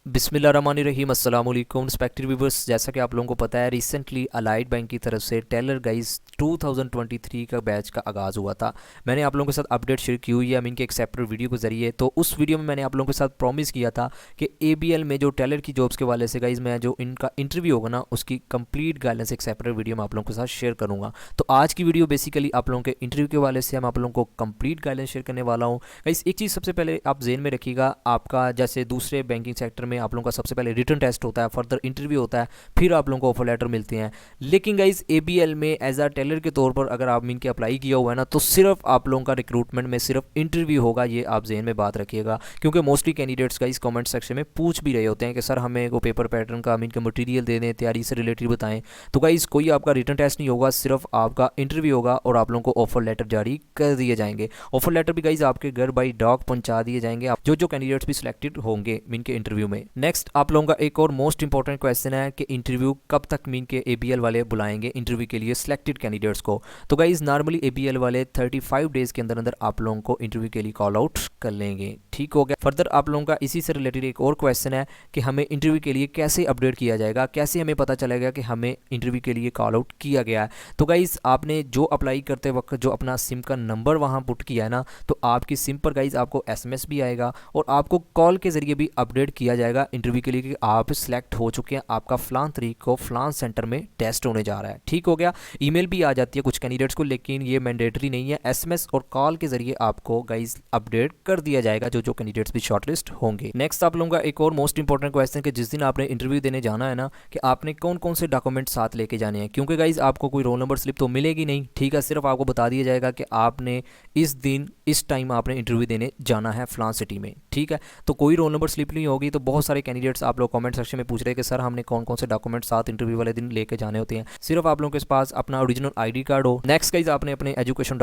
बिस्मिल्लाहिर्रहमानिर्रहीम अस्सलाम वालेकुम रिस्पेक्टेड व्यूवर्स। जैसा कि आप लोगों को पता है, रिसेंटली अलाइड बैंक की तरफ से टेलर गाइज 2023 का बैच का आगाज़ हुआ था। मैंने आप लोगों के साथ अपडेट शेयर की हुई है मीन के एक सेपरेट वीडियो के ज़रिए। तो उस वीडियो में मैंने आप लोगों के साथ प्रॉमिस किया था कि ABL में जो टेलर की जॉब्स के वाले से गाइज मैं जो इनका इंटरव्यू होगा ना, उसकी कंप्लीट गाइडेंस एक सेपरेट वीडियो में आप लोगों के साथ शेयर करूँगा। तो आज की वीडियो बेसिकली आप लोगों के इंटरव्यू के वाले से मैं आप लोगों को कंप्लीट गाइडेंस शेयर करने वाला हूँ। गाइज एक चीज़ सबसे पहले आप जेन में रखिएगा, आपका जैसे दूसरे बैंकिंग सेक्टर में आप लोगों का सबसे पहले रिटन टेस्ट होता है, फर्दर इंटरव्यू होता है, फिर आप लोगों को ऑफर लेटर मिलते हैं। लेकिन गाइज ABL में एज अ टेलर के तौर पर अगर आप इनके अप्लाई किया हुआ है ना, तो सिर्फ आप लोगों का रिक्रूटमेंट में सिर्फ इंटरव्यू होगा। ये आप जेन में बात रखिएगा, क्योंकि mostly candidates guys comment section में पूछ भी रहे होते हैं कि सर हमें वो पेपर पैटर्न का इनका मटेरियल दे दें, तैयारी से रिलेटेड बताएं। तो गाइज कोई आपका रिटन टेस्ट नहीं होगा, सिर्फ आपका इंटरव्यू होगा और आप लोगों को ऑफर लेटर जारी कर दिए जाएंगे। ऑफर लेटर भी गाइज आपके घर बाई डॉक पहुंचा दिए जाएंगे, जो कैंडिडेट्स भी सिलेक्टेड होंगे मीन के इंटरव्यू में। नेक्स्ट आप लोगों का एक और मोस्ट इंपॉर्टेंट क्वेश्चन है कि इंटरव्यू कब तक मीन के ABL वाले बुलाएंगे इंटरव्यू के लिए सिलेक्टेड कैंडिडेट्स को। तो गाइज नॉर्मली ABL वाले 35 डेज के अंदर अंदर आप लोगों को इंटरव्यू के लिए कॉल आउट कर लेंगे। ठीक हो गया। फर्दर आप लोगों का इसी से रिलेटेड एक और क्वेश्चन है कि हमें इंटरव्यू के लिए कैसे अपडेट किया जाएगा, कैसे हमें पता चलेगा कि हमें इंटरव्यू के लिए कॉल आउट किया गया है। तो गाइज आपने जो अप्लाई करते वक्त जो अपना सिम का नंबर वहाँ पुट किया है ना, तो आपकी सिम पर गाइज आपको SMS भी आएगा और आपको कॉल के जरिए भी अपडेट किया जाएगा इंटरव्यू के लिए कि आप सिलेक्ट हो चुके हैं, आपका फलान तारीख को फलान सेंटर में टेस्ट होने जा रहा है। ठीक हो गया। ईमेल भी आ जाती है कुछ कैंडिडेट्स को, लेकिन ये मैंडेटरी नहीं है। SMS और कॉल के जरिए आपको गाइज अपडेट कर दिया जाएगा जो कैंडिडेट्स भी शॉर्टलिस्ट होंगे। नेक्स्ट आप लोगों का एक और मोस्ट इंपॉर्टेंट क्वेश्चन कि जिस दिन आपने इंटरव्यू देने जाना है ना, कि आपने कौन कौन से डॉक्यूमेंट साथ लेके जाने हैं, क्योंकि गाइज आपको कोई रोल नंबर स्लिप तो मिलेगी नहीं। ठीक है, सिर्फ आपको बता दिया जाएगा कि आपने इस दिन इस टाइम आपने इंटरव्यू देने जाना है फलान सिटी में। ठीक है, तो कोई रोल नंबर स्लिप नहीं होगी। तो बहुत सारे कैंडिडेट्स आप लोग कमेंट सेक्शन में पूछ रहे हैं कि सर हमने कौन कौन से डॉक्यूमेंट साथ इंटरव्यू वाले दिन लेके जाने होते हैं। सिर्फ आप लोगों के पास अपना ओरिजिनल ID कार्ड हो। नेक्स्ट गाइज आपने अपने एजुकेशन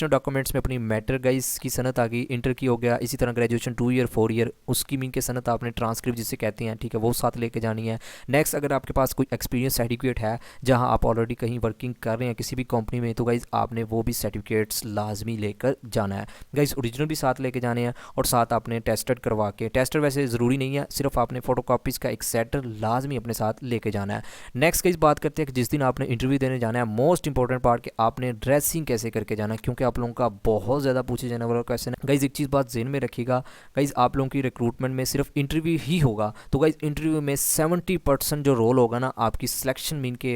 डॉक्यूमेंट्स में अपनी मैटर गाइज की सनत आ गई, इंटर की हो गया। इसी तरह ग्रेजुएशन 2 ईयर 4 ईयर उसकी मीन के सनत आपने ट्रांसक्रिप्ट जिसे कहते हैं, ठीक है, वो साथ लेके जानी है। नेक्स्ट अगर आपके पास कोई एक्सपीरियंस सर्टिफिकेट है जहाँ आप ऑलरेडी कहीं वर्किंग कर रहे हैं किसी भी कंपनी में, तो गाइज आपने वो भी सर्टिफिकेट्स लाजमी लेकर जाना है। गाइज ओरिजिनल भी साथ लेके जाने हैं और साथ आपने टेस्टेड करवा के, टेस्टर वैसे ज़रूरी नहीं है, सिर्फ आपने फोटोकॉपीज़ का एक सेट लाजमी अपने साथ लेके जाना है। नेक्स्ट गाइज बात करते हैं कि जिस दिन आपने इंटरव्यू देने जाना है, मोस्ट इंपॉर्टेंट पार्ट कि आपने ड्रेसिंग कैसे करके जाना है, क्योंकि आप लोगों का बहुत ज़्यादा पूछे जाने वाला क्वेश्चन है। गाइज एक चीज़ बात जेन में रखिएगा, गाइज आप लोगों की रिक्रूटमेंट में सिर्फ इंटरव्यू ही होगा। तो गाइज इंटरव्यू में 70% जो रोल होगा ना, आपकी सिलेक्शन मीन के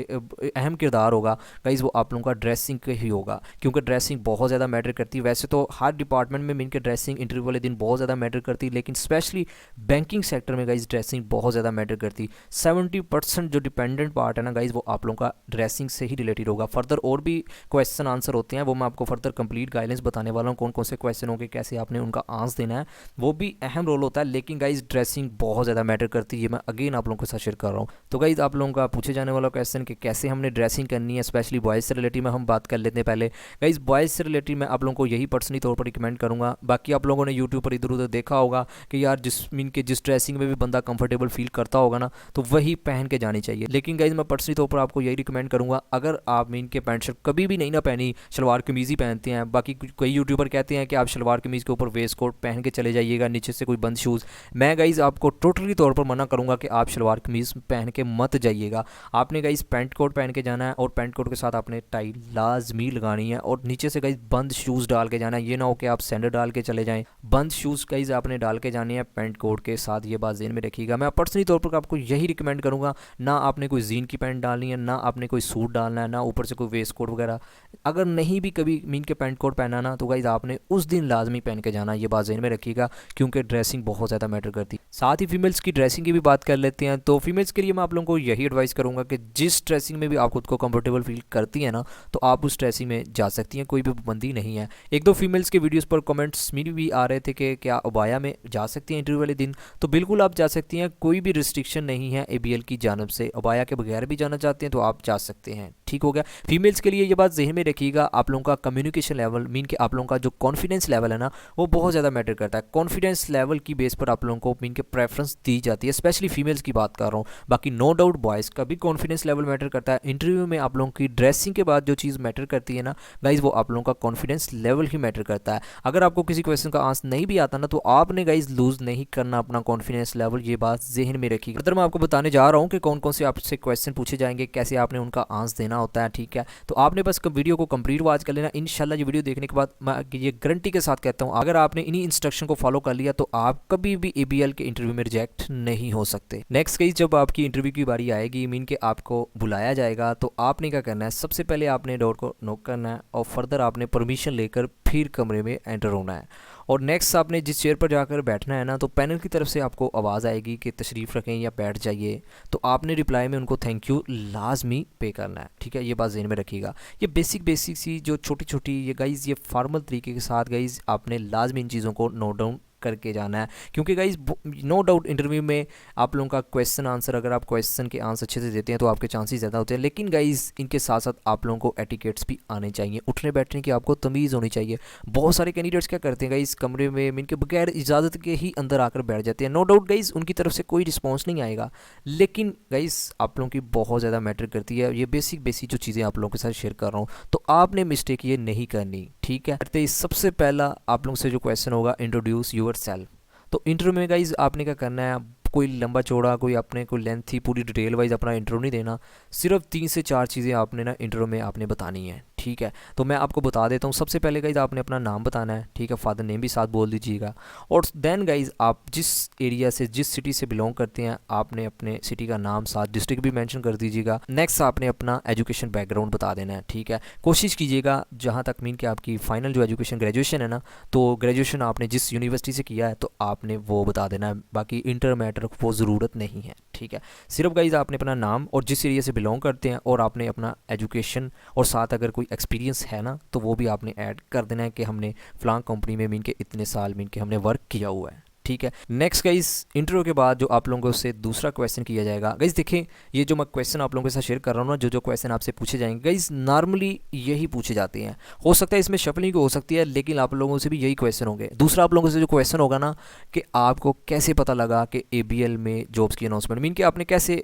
अहम किरदार होगा गाइज, वो आप लोगों का ड्रेसिंग का ही होगा, क्योंकि ड्रेसिंग बहुत ज़्यादा मैटर करती है। वैसे तो हर डिपार्टमेंट में मीन के ड्रेसिंग इंटरव्यू वाले दिन बहुत ज़्यादा मैटर करती है, लेकिन स्पेशली बैंकिंग सेक्टर में गाइज ड्रेसिंग बहुत ज़्यादा मैटर करती। 70% जो डिपेंडेंट पार्ट है ना गाइज, वो आप लोगों का ड्रेसिंग से ही रिलेटेड होगा। फर्दर और भी क्वेश्चन आंसर होते हैं, वो मैं आपको फर्दर कंप्लीट गाइडेंस बताने वाला हूँ, कौन कौन से क्वेश्चन होंगे, कैसे आपने उनका आंसर देना है, वो भी अहम रोल होता है। लेकिन गाइज ड्रेसिंग बहुत ज़्यादा मैटर करती है, मैं अगेन आप लोगों के साथ शेयर कर रहा हूँ। तो गाइज आप लोगों का पूछे जाने वाला क्वेश्चन कि कैसे हमने ड्रेसिंग करनी है, स्पेशली बॉयज़ से रिलेटेड में हम बात कर लेते हैं। पहले गाइज बॉयज़ से रिलेटेड मैं आप लोगों को यही पर्सनली तौर पर रिकमेंड करूँगा। बाकी आप लोगों ने यूट्यूब पर इधर उधर देखा होगा कि यार जिस ड्रेसिंग में भी बंदा कंफर्टेबल फील करता होगा ना, तो वही पहन के जानी चाहिए। लेकिन गाइज मैं पर्सनली तौर पर आपको यही रिकमेंड करूँगा, अगर आप मीन के पैंट शर्ट कभी भी नहीं ना पहनी, शलवार कमीज़ ही पहनते हैं। बाकी कई यूट्यूबर कहते हैं कि आप शलवार कमीज़ के ऊपर वेस्ट कोट पहन के चले जाइएगा, नीचे से कोई बंद शूज़। मैं गाइज आपको टोटली तौर पर मना करूँगा कि आप शलवार कमीज़ पहन के मत जाइएगा। आपने गाइज पैंट कोट पहन के जाना है और पैंट कोट के साथ आपने टाई लाजमी लगानी है और नीचे से गाइज बंद शूज़ डाल के जाना है। ये ना हो कि आप सैंडल डाल के चले जाएँ, बंद शूज़ गाइज आपने डाल के जाने हैं पैंट कोट के साथ। ये बात ज़हन में रखिएगा। मैं पर्सनली तौर पर आपको यही रिकमेंड करूँगा, ना आपने कोई जीन की पैंट डालनी है, ना आपने कोई सूट डालना है, ना ऊपर से कोई वेस्ट कोट वगैरह। अगर नहीं भी कभी मीन के पैंट कोट पहना ना, तो गाइज आपने उस दिन लाजमी पहन के जाना। ये बात ज़हन में रखिएगा, क्योंकि ड्रेसिंग बहुत ज़्यादा मैटर करती है। साथ ही फीमेल्स की ड्रेसिंग की भी बात कर लेते हैं। तो फीमेल्स के लिए मैं आप लोगों को यही एडवाइस करूँगा कि जिस ड्रेसिंग में भी आप खुद को कंफर्टेबल फील करती हैं ना, तो आप उस ड्रेसिंग में जा सकती हैं, कोई भी पाबंदी नहीं है। एक दो फीमेल्स के वीडियोज़ पर कमेंट्स में भी आ रहे थे कि क्या अबाया में जा सकती हैं इंटरव्यू वाले दिन, तो बिल्कुल आप जा सकती हैं, कोई भी रिस्ट्रिक्शन नहीं है ABL की जानब से। अबाया के बगैर भी जाना चाहते हैं तो आप जा सकते हैं। ठीक हो गया। फीमेल्स के लिए ये बात जहन में रखिएगा, आप लोगों का कम्युनिकेशन लेवल मीन कि आप लोगों का जो कॉन्फिडेंस लेवल है ना, वो बहुत ज़्यादा मैटर करता है। कॉन्फिडेंस लेवल की बेस पर आप लोगों को मीन के प्रेफरेंस दी जाती है, स्पेशली फीमेल्स की बात कर रहा हूँ। बाकी नो डाउट बॉयज़ का भी कॉन्फिडेंस लेवल मैटर करता है। इंटरव्यू में आप लोगों की ड्रेसिंग के बाद जो चीज़ मैटर करती है ना गाइज, वो आप लोगों का कॉन्फिडेंस लेवल ही मैटर करता है। अगर आपको किसी क्वेश्चन का आंसर नहीं भी आता ना, ना, तो आपने गाइज लूज़ नहीं करना अपना कॉन्फिडेंस लेवल, ये बात जहन में रखिएगा। फर्दर मैं आपको बताने जा रहा हूँ कि कौन कौन से आपसे क्वेश्चन पूछे जाएंगे, कैसे आपने उनका आंसर देना होता है, ठीक है। तो आपने बस वीडियो को कंप्लीट वॉच कर लेना। इंशाल्लाह ये वीडियो देखने के बाद मैं ये गारंटी के साथ कहता हूँ, अगर आपने इन्हीं इंस्ट्रक्शन को फॉलो कर लिया तो आप कभी भी ABL के इंटरव्यू में रिजेक्ट नहीं हो सकते। नेक्स्ट गाइज जब आपकी इंटरव्यू की बारी आएगी, मीन के आपको बुलाया जाएगा, तो आपने क्या करना है, सबसे पहले आपने डोर को नॉक करना है और फर्दर आपने परमिशन लेकर फिर कमरे में एंटर होना है। और नेक्स्ट आपने जिस चेयर पर जाकर बैठना है ना, तो पैनल की तरफ से आपको आवाज़ आएगी कि तशरीफ़ रखें या बैठ जाइए, तो आपने रिप्लाई में उनको थैंक यू लाजमी पे करना है, ठीक है। ये बात ज़हन में रखिएगा। ये बेसिक सी जो छोटी छोटी ये गाइज़, ये फॉर्मल तरीके के साथ गाइज़ आपने लाजमी इन चीज़ों को नोट डाउन करके जाना है, क्योंकि गाइज नो डाउट इंटरव्यू में आप लोगों का क्वेश्चन आंसर, अगर आप क्वेश्चन के आंसर अच्छे से देते हैं तो आपके चांसेस ज़्यादा होते हैं। लेकिन गाइज इनके साथ साथ आप लोगों को एटिकेट्स भी आने चाहिए, उठने बैठने की आपको तमीज़ होनी चाहिए। बहुत सारे कैंडिडेट्स क्या करते हैं गाइज, कमरे में इनके बगैर इजाज़त के ही अंदर आकर बैठ जाते हैं। नो डाउट गाइज उनकी तरफ से कोई रिस्पॉन्स नहीं आएगा, लेकिन गाइज आप लोगों की बहुत ज़्यादा मैटर करती है। ये बेसिक जो चीज़ें आप लोगों के साथ शेयर कर रहा हूँ, तो आपने मिस्टेक ये नहीं करनी, ठीक है। सबसे पहला आप लोगों से जो क्वेश्चन होगा, इंट्रोड्यूस यूर सेल्फ। तो इंटरव्यू में गाइज आपने क्या करना है, कोई लंबा चौड़ा, कोई अपने कोई लेंथी पूरी डिटेल वाइज अपना इंटरव्यू नहीं देना। सिर्फ 3 से 4 चीज़ें आपने ना इंटरव्यू में आपने बतानी है, ठीक है। तो मैं आपको बता देता हूँ। सबसे पहले गाइज आपने अपना नाम बताना है, ठीक है, फादर नेम भी साथ बोल दीजिएगा। और देन गाइज आप जिस एरिया से, जिस सिटी से बिलोंग करते हैं, आपने अपने सिटी का नाम साथ, डिस्ट्रिक्ट भी मेंशन कर दीजिएगा। नेक्स्ट आपने अपना एजुकेशन बैकग्राउंड बता देना है, ठीक है। कोशिश कीजिएगा जहाँ तक मीन कि आपकी फाइनल जो एजुकेशन ग्रेजुएशन है ना, तो ग्रेजुएशन आपने जिस यूनिवर्सिटी से किया है तो आपने वो बता देना है, बाकी इंटर मैटर वो ज़रूरत नहीं है, ठीक है। सिर्फ गाइज आपने अपना नाम और जिस एरिया से बिलोंग करते हैं और आपने अपना एजुकेशन और साथ अगर कोई एक्सपीरियंस है ना, तो वो भी आपने ऐड कर देना है कि हमने फ़लाँ कंपनी में मीन के इतने साल मीन के हमने वर्क किया हुआ है, ठीक है। नेक्स्ट गाइज इंटरव्यू के बाद जो आप लोगों से दूसरा क्वेश्चन किया जाएगा, गाइज देखें ये जो मैं क्वेश्चन आप लोगों के साथ शेयर कर रहा हूँ ना, जो क्वेश्चन आपसे पूछे जाएंगे गाइज नॉर्मली यही पूछे जाते हैं। हो सकता है इसमें शफलिंग हो सकती है, लेकिन आप लोगों से भी यही क्वेश्चन होंगे। दूसरा आप लोगों से जो क्वेश्चन होगा ना, कि आपको कैसे पता लगा कि ABL में जॉब्स की अनाउंसमेंट, मीन कि आपने कैसे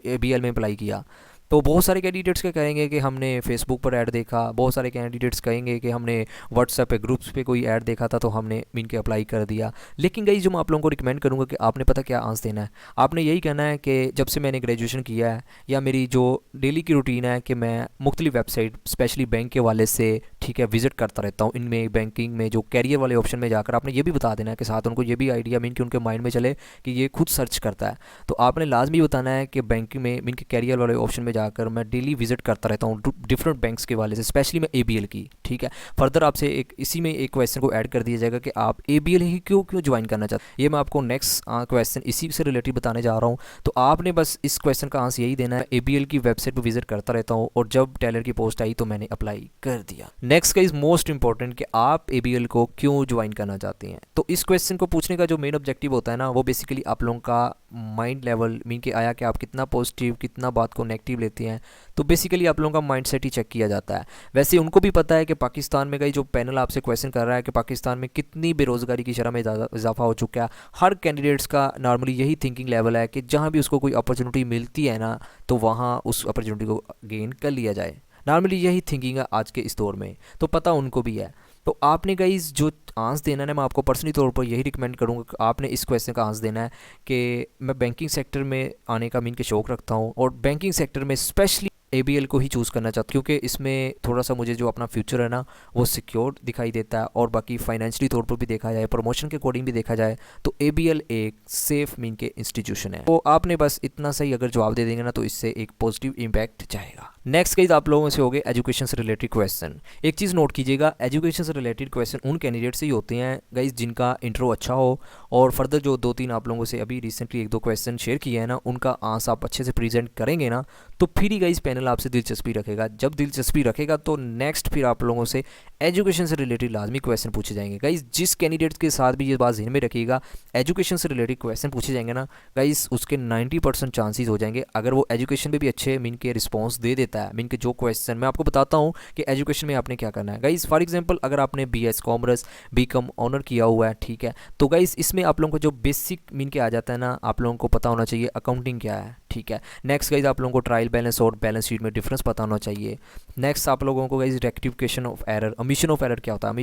ABL में अप्लाई किया। तो बहुत सारे कैंडिडेट्स क्या कहेंगे कि हमने फेसबुक पर ऐड देखा, बहुत सारे कैंडिडेट्स कहेंगे कि हमने व्हाट्सएप पे ग्रुप्स पे कोई ऐड देखा था तो हमने मीन के अप्लाई कर दिया। लेकिन गाइस जो मैं आप लोगों को रिकमेंड करूँगा कि आपने पता क्या आंसर देना है, आपने यही कहना है कि जब से मैंने ग्रेजुएशन किया है या मेरी जो डेली की रूटीन है कि मैं मुख्तलिफ वेबसाइट स्पेशली बैंक के वाले से, ठीक है, विजिट करता रहता हूँ। इनमें बैंकिंग में जो कैरियर वाले ऑप्शन में जाकर आपने ये भी बता देना है कि साथ उनको ये भी आइडिया मीन कि उनके माइंड में चले कि ये खुद सर्च करता है। तो आपने लाजमी बताना है कि बैंकिंग में मीन के कैरियर वाले ऑप्शन में जाकर मैं डेली विजिट करता रहता हूँ डिफरेंट बैंक्स के वाले से, स्पेशली मैं ABL की, ठीक है। फर्दर आपसे एक इसी में एक क्वेश्चन को ऐड कर दिया जाएगा कि आप ABL ही क्यों ज्वाइन करना चाहते हैं। ये मैं आपको नेक्स्ट क्वेश्चन इसी से रिलेटेड बताने जा रहा हूँ। तो आपने बस इस क्वेश्चन का आंसर यही देना है, ABL की वेबसाइट पर विजिट करता रहता हूँ और जब टेलर की पोस्ट आई तो मैंने अप्लाई कर दिया। नेक्स्ट का इज मोस्ट इंपॉर्टेंट कि आप ABL को क्यों ज्वाइन करना चाहते हैं। तो इस क्वेश्चन को पूछने का जो मेन ऑब्जेक्टिव होता है ना, वो बेसिकली आप लोगों का माइंड लेवल मीन के आया कि आप कितना पॉजिटिव, कितना बात को नेगेटिव लेते हैं। तो बेसिकली आप लोगों का माइंडसेट ही चेक किया जाता है। वैसे उनको भी पता है कि पाकिस्तान में गई जो पैनल आपसे क्वेश्चन कर रहा है कि पाकिस्तान में कितनी बेरोज़गारी की शरह में इजाफा हो चुका है। हर कैंडिडेट्स का नॉर्मली यही थिंकिंग लेवल है कि जहाँ भी उसको कोई अपॉर्चुनिटी मिलती है ना, तो वहाँ उस अपॉर्चुनिटी को गेन कर लिया जाए। नॉर्मली यही थिंकिंग है आज के इस दौर में, तो पता उनको भी है। तो आपने गाइस जो आंसर देना है, मैं आपको पर्सनली तौर पर यही रिकमेंड करूँगा कि आपने इस क्वेश्चन का आंसर देना है कि मैं बैंकिंग सेक्टर में आने का मीन के शौक़ रखता हूँ और बैंकिंग सेक्टर में स्पेशली ABL को ही चूज़ करना चाहता हूँ, क्योंकि इसमें थोड़ा सा मुझे जो अपना फ्यूचर है ना वो सिक्योर दिखाई देता है और बाकी फाइनेंशियली तौर पर भी देखा जाए, प्रमोशन के अकॉर्डिंग भी देखा जाए तो ABL एक सेफ मीन के इंस्टीट्यूशन है। तो आपने बस इतना सही अगर जवाब दे देंगे ना, तो इससे एक पॉजिटिव इम्पैक्ट जाएगा। नेक्स्ट गाइस आप लोगों से हो गए एजुकेशन से रिलेटेड क्वेश्चन। एक चीज़ नोट कीजिएगा, एजुकेशन से रिलेटेड क्वेश्चन उन कैंडिडेट से ही होते हैं गाइस जिनका इंट्रो अच्छा हो और फर्दर जो 2-3 आप लोगों से अभी रिसेंटली 1-2 क्वेश्चन शेयर किए हैं ना, उनका आंसर आप अच्छे से प्रेजेंट करेंगे ना, तो फिर ही गाइस पैनल आपसे दिलचस्पी रखेगा। जब दिलचस्पी रखेगा तो नेक्स्ट फिर आप लोगों से एजुकेशन से रिलेटेड लाजमी क्वेश्चन पूछे जाएंगे। गाइस जिस कैंडिडेट के साथ भी ये बात ध्यान में रखिएगा, एजुकेशन से रिलेटेड क्वेश्चन पूछे जाएंगे ना गाइस, उसके 90% चांसेस हो जाएंगे अगर वो एजुकेशन में भी अच्छे मीन के रिस्पॉन्स दे देता है। मीन के जो क्वेश्चन मैं आपको बताता हूँ कि एजुकेशन में आपने क्या करना है। गाइस फॉर एग्जांपल अगर आपने BS कॉमर्स BCom ऑनर किया हुआ है, ठीक है, तो गाइस इसमें आप लोगों को जो बेसिक मीन के आ जाता है ना, आप लोगों को पता होना चाहिए अकाउंटिंग क्या है, ठीक ठीक है। नेक्स्ट गाइज आप लोगों को ट्रायल बैलेंस और बैलेंस शीट में डिफरेंस पता होना चाहिए। नेक्स्ट आप लोगों को guys rectification of error, omission of error क्या होता है,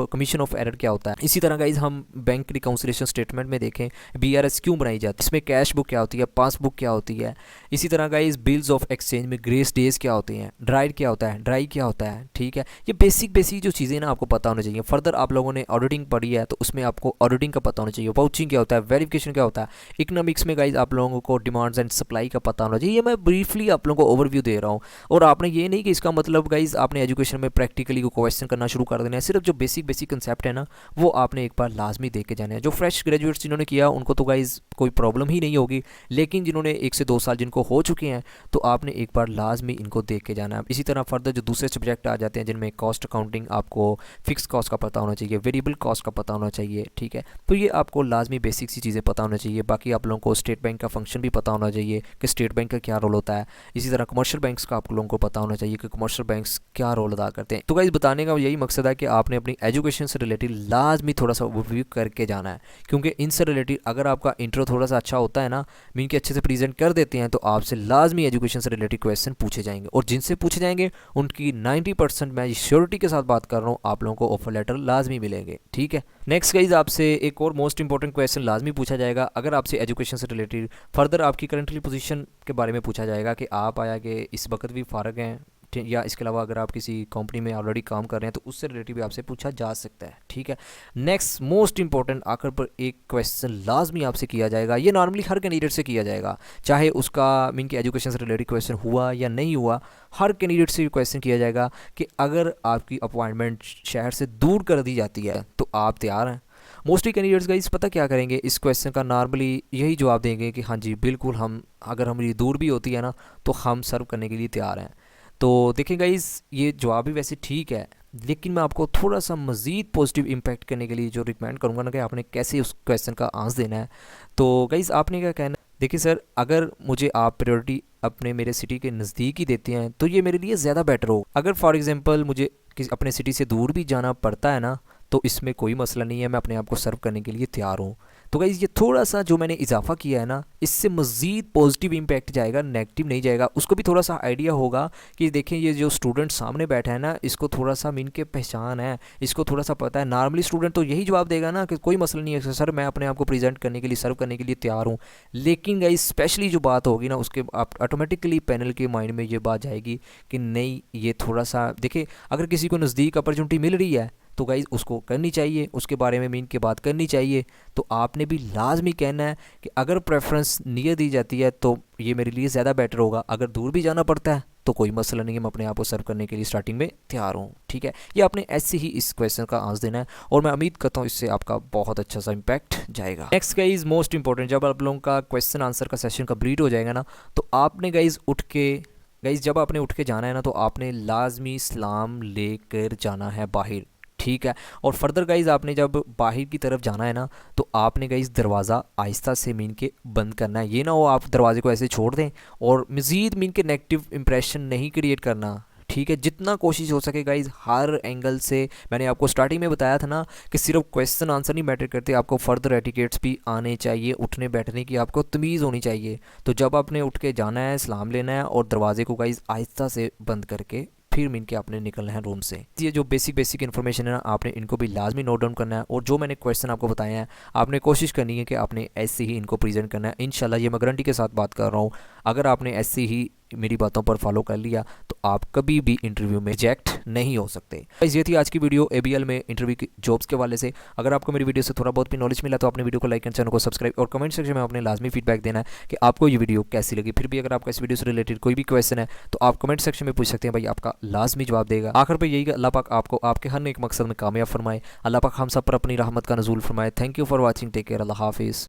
कमीशन ऑफ एरर क्या होता है। इसी तरह गाइज हम बैंक रिकाउंसिलेशन स्टेटमेंट में देखें BRS क्यों बनाई जाती है, इसमें कैश बुक क्या होती है, पासबुक क्या होती है। इसी तरह गाइज बिल्स ऑफ एक्सचेंज में ग्रेस डेज क्या होती हैं, ड्राई क्या होता है, ठीक है। ये बेसिक जो चीज़ें ना आपको पता होना चाहिए। फर्दर आप लोगों ने ऑडिटिंग पढ़ी है तो उसमें आपको ऑडिटिंग का पता होना चाहिए, वाउचिंग क्या होता है, वेरिफिकेशन क्या होता है। इकोनॉमिक्स में गाइज आप लोगों को डिमांड्स एंड सप्लाई का पता होना चाहिए। ये मैं ब्रीफली आप लोगों को ओवरव्यू दे रहा हूँ, और आपने ये नहीं कि इसका मतलब गाइज आपने एजुकेशन में प्रैक्टिकली को क्वेश्चन करना शुरू कर देना है। सिर्फ जो बेसिक कंसेप्ट है ना वो आपने एक बार लाजमी देख के जाना है। जो फ्रेश ग्रेजुएट्स जिन्होंने किया उनको तो गाइज कोई प्रॉब्लम ही नहीं होगी, लेकिन जिन्होंने 1 से 2 साल जिनको हो चुके हैं तो आपने एक बार लाजमी इनको देख के जाना है। इसी तरह फर्दर जो दूसरे सब्जेक्ट आ जाते हैं जिनमें कॉस्ट अकाउंटिंग, आपको फिक्स कॉस्ट का पता होना चाहिए, वेरिएबल कॉस्ट का पता होना चाहिए, ठीक है। तो ये आपको लाजमी बेसिक सी चीज़ें पता होना चाहिए। बाकी आप लोगों को स्टेट बैंक का फंक्शन भी पता होना चाहिए कि स्टेट बैंक का क्या रोल होता है। इसी तरह कमर्शियल बैंक्स का आप लोगों को पता होना चाहिए कि कमर्शियल बैंक्स क्या रोल अदा करते हैं। तो गाइस बताने का यही मकसद है कि आपने अपनी एजुकेशन से रिलेटेड लाजमी थोड़ा सा ओवरव्यू करके जाना है, क्योंकि इनसे रिलेटेड अगर आपका इंट्रो थोड़ा सा अच्छा होता है ना, मीन के अच्छे से प्रेजेंट कर देते हैं, तो आपसे लाजमी एजुकेशन से रिलेटेड क्वेश्चन पूछे जाएंगे, और जिनसे पूछे जाएंगे उनकी 90% मैं श्योरिटी के साथ बात कर रहा हूँ आप लोगों को ऑफर लेटर लाजमी मिलेंगे, ठीक है। नेक्स्ट गाइज आपसे एक और मोस्ट इंपॉर्टेंट क्वेश्चन लाजमी पूछा जाएगा अगर आपसे एजुकेशन से रिलेटेड फर्दर आपकी करंटली पोजीशन के बारे में पूछा जाएगा कि आप आया कि इस वक्त भी फारग हैं, या इसके अलावा अगर आप किसी कंपनी में ऑलरेडी काम कर रहे हैं तो उससे रिलेटेड भी आपसे पूछा जा सकता है, ठीक है। नेक्स्ट मोस्ट इंपॉर्टेंट आखिर पर एक क्वेश्चन लाजमी आपसे किया जाएगा, ये नॉर्मली हर कैंडिडेट से किया जाएगा, चाहे उसका मीन की एजुकेशन से रिलेटेड क्वेश्चन हुआ या नहीं हुआ, हर कैंडिडेट से क्वेश्चन किया जाएगा कि अगर आपकी अपॉइंटमेंट शहर से दूर कर दी जाती है तो आप तैयार हैं। मोस्टली कैंडिडेट्स गाइस पता क्या करेंगे, इस क्वेश्चन का नॉर्मली यही जवाब देंगे कि हाँ जी बिल्कुल, हम अगर हमारी दूर भी होती है ना तो हम सर्व करने के लिए तैयार हैं। तो देखें गाइस ये जवाब भी वैसे ठीक है, लेकिन मैं आपको थोड़ा सा मज़ीद पॉजिटिव इम्पैक्ट करने के लिए जो रिकमेंड करूँगा ना कि आपने कैसे उस क्वेश्चन का आंसर देना है। तो गाइस आपने क्या कहना है, देखिए सर अगर मुझे आप प्रायोरिटी अपने मेरे सिटी के नज़दीक ही देते हैं तो ये मेरे लिए ज़्यादा बेटर हो। अगर फॉर एग्ज़ाम्पल मुझे अपने सिटी से दूर भी जाना पड़ता है ना तो इसमें कोई मसला नहीं है, मैं अपने आप को सर्व करने के लिए तैयार हूँ। तो गाइज़ ये थोड़ा सा जो मैंने इजाफा किया है ना इससे मज़ीद पॉजिटिव इम्पैक्ट जाएगा, नेगेटिव नहीं जाएगा। उसको भी थोड़ा सा आइडिया होगा कि देखें ये जो स्टूडेंट सामने बैठा है ना इसको थोड़ा सा मीन के पहचान है, इसको थोड़ा सा पता है। नॉर्मली स्टूडेंट तो यही जवाब देगा ना कि कोई मसला नहीं है सर, मैं अपने आप को प्रेजेंट करने के लिए सर्व करने के लिए तैयार हूँ। लेकिन गाइज़ स्पेशली जो बात होगी ना उसके ऑटोमेटिकली पैनल के माइंड में ये बात जाएगी कि नहीं ये थोड़ा सा देखें, अगर किसी को नज़दीक अपॉर्चुनिटी मिल रही है तो गाइज़ उसको करनी चाहिए, उसके बारे में मीन के बात करनी चाहिए। तो आपने भी लाजमी कहना है कि अगर प्रेफरेंस नियर दी जाती है तो ये मेरे लिए ज़्यादा बेटर होगा, अगर दूर भी जाना पड़ता है तो कोई मसला नहीं है, मैं अपने आप को सर्व करने के लिए स्टार्टिंग में तैयार हूँ, ठीक है। ये आपने ऐसे ही इस क्वेश्चन का आंसर देना है और मैं उम्मीद करता हूँ इससे आपका बहुत अच्छा सा इम्पैक्ट जाएगा। नेक्स्ट गाइज़ मोस्ट इंपॉर्टेंट, जब आप लोगों का क्वेश्चन आंसर का सेशन कंप्लीट हो जाएगा ना तो आपने गाइज़ जब आपने उठ के जाना है ना तो आपने लाजमी सलाम लेकर जाना है बाहर, ठीक है। और फर्दर गाइज़ आपने जब बाहर की तरफ जाना है ना तो आपने गाइज़ दरवाज़ा आहिस्ता से मीन के बंद करना है। ये ना हो आप दरवाजे को ऐसे छोड़ दें और मज़ीद मीन के नेगेटिव इंप्रेशन नहीं क्रिएट करना, ठीक है। जितना कोशिश हो सके गाइज़ हर एंगल से, मैंने आपको स्टार्टिंग में बताया था ना कि सिर्फ क्वेश्चन आंसर नहीं मैटर करते, आपको फर्दर एटिकेट्स भी आने चाहिए, उठने बैठने की आपको तमीज़ होनी चाहिए। तो जब आपने उठ के जाना है, सलाम लेना है और दरवाजे को गाइज़ आहिस्ता से बंद करके फिर मीन के आपने निकलना है रूम से। ये जो बेसिक इन्फॉर्मेशन है ना आपने इनको भी लाजमी नोट डाउन करना है, और जो मैंने क्वेश्चन आपको बताए हैं आपने कोशिश करनी है कि आपने ऐसे ही इनको प्रेजेंट करना है। इंशाल्लाह ये मैं गारंटी के साथ बात कर रहा हूँ, अगर आपने ऐसे ही मेरी बातों पर फॉलो कर लिया तो आप कभी भी इंटरव्यू में रिजेक्ट नहीं हो सकते। ये थी आज की वीडियो ABL में इंटरव्यू की जॉब्स के वाले से। अगर आपको मेरी वीडियो से थोड़ा बहुत भी नॉलेज मिला तो आपने वीडियो को लाइक एंड चैनल को सब्सक्राइब और कमेंट सेक्शन में आपने लाजमी फीडबैक देना है कि आपको ये वीडियो कैसी लगी। फिर भी अगर आपका इस वीडियो से रिलेटेड कोई भी क्वेश्चन है तो आप कमेंट सेक्शन में पूछ सकते हैं, भाई आपका लाजमी जवाब देगा। आखिर पर यही अल्लाह पाक आपको आपके हर एक मकसद में कामयाब फरमाए, अल्लाह पाक हम सब पर अपनी रहमत का नज़ूल फरमाए। Thank you for watching, take care, अल्लाह हाफिज़।